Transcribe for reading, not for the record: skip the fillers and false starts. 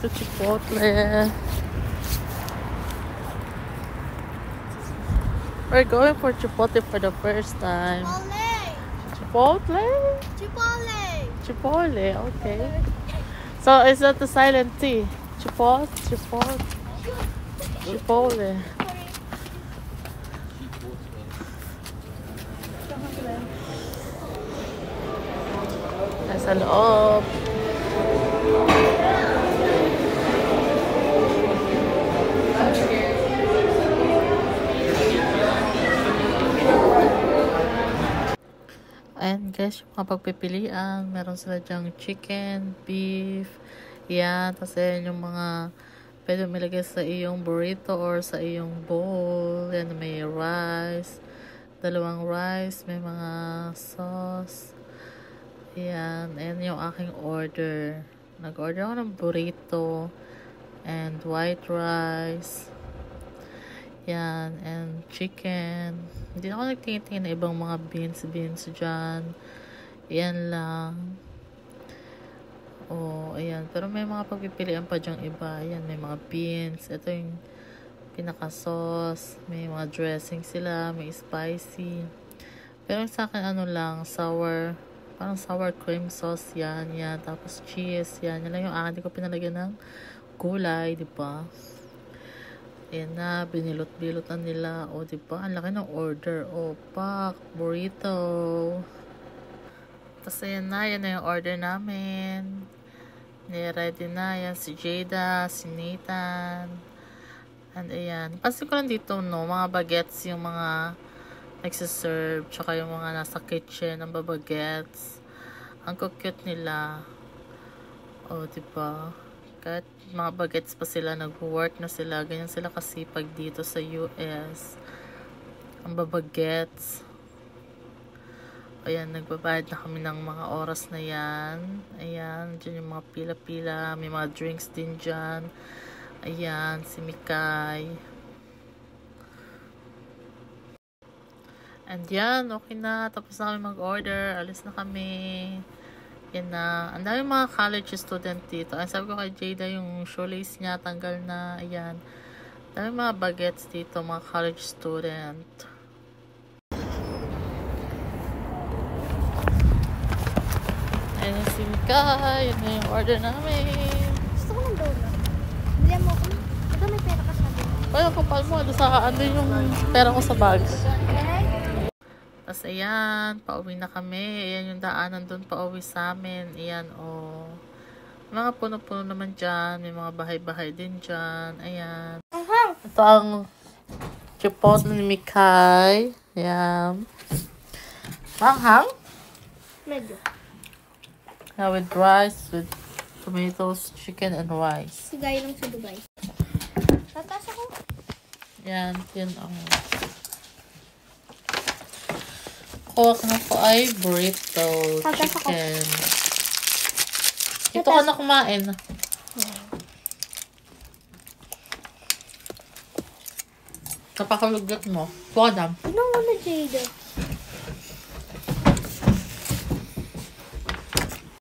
to Chipotle. We're going for Chipotle for the first time. Chipotle? Chipotle! Chipotle, okay. So is that the silent T? Chipotle? Chipotle. Nasa loob. And guys, yung mga pagpipilian, meron sila dyang chicken, beef, yan. Tapos yan yung mga pwede milagay sa iyong burrito or sa iyong bowl. Yan, may rice, dalawang rice, may mga sauce. Yan, ayan yung aking order. Nag-order ako ng burrito and white rice. Yan, and chicken. Hindi na ako nagtingin-tingin na ibang mga beans dyan. Yan lang. Oh, ayan. Pero may mga pagpipilian pa dyang iba. Ayan, may mga beans. Ito yung pinaka-sauce. May mga dressing sila. May spicy. Pero sa akin, ano lang, sour. Parang sour cream sauce yan. Yan. Tapos cheese. Yan. Yan lang yung akin. Hindi ko pinalagyan ng gulay, diba? Ayan na, binilot-bilotan nila. O, diba? Ang laki ng order. O, pak, burrito. Tapos, ayan na. Yan na yung order namin. Ready na. Yan si Jada, si Nathan. And, ayan. Pansin ko lang dito, no? Mga bagets yung mga nagsiserve. Tsaka yung mga nasa kitchen ng babagets. Ang cute nila. O, diba? Kahit mga bagets pa sila, nag-work na sila. Ganyan sila kasipag dito sa US. Ang babagets. Ayan, nagbabayad na kami ng mga oras na yan. Ayan, dyan yung mga pila-pila. May mga drinks din dyan. Ayan, si Mikay. And yan, okay na. Tapos na kami mag-order. Alis na kami. Yan na. Ang dami mga college student dito. Ang sabi ko kay Jada, yung shoelace niya, tanggal na. Ayan. Ang dami mga bagets dito, mga college student. Ayan na si Mika. Yan na yung order namin. Gusto ko ng donut. Bili mo ako. Ito may pera ka sa akin. Ay, kapal mo. Andun yung pera ko sa bag. Okay? Tapos, ayan, pauwi na kami. Ayan yung daanan doon, pauwi sa amin. Ayan, oh. Mga puno-puno naman dyan. May mga bahay-bahay din dyan. Ayan. Ito ang chipotle ni Mikay. Ayan. Manghang? Medyo. Yeah, with rice, with tomatoes, chicken, and rice. Sigay lang sa Dubai. Tatas ako. Yan, yan ang... Kuha ka na po ay burrito, chicken. Ito ka na kumain. Napakalugat mo. Kuha na. Ano mo na, Jada?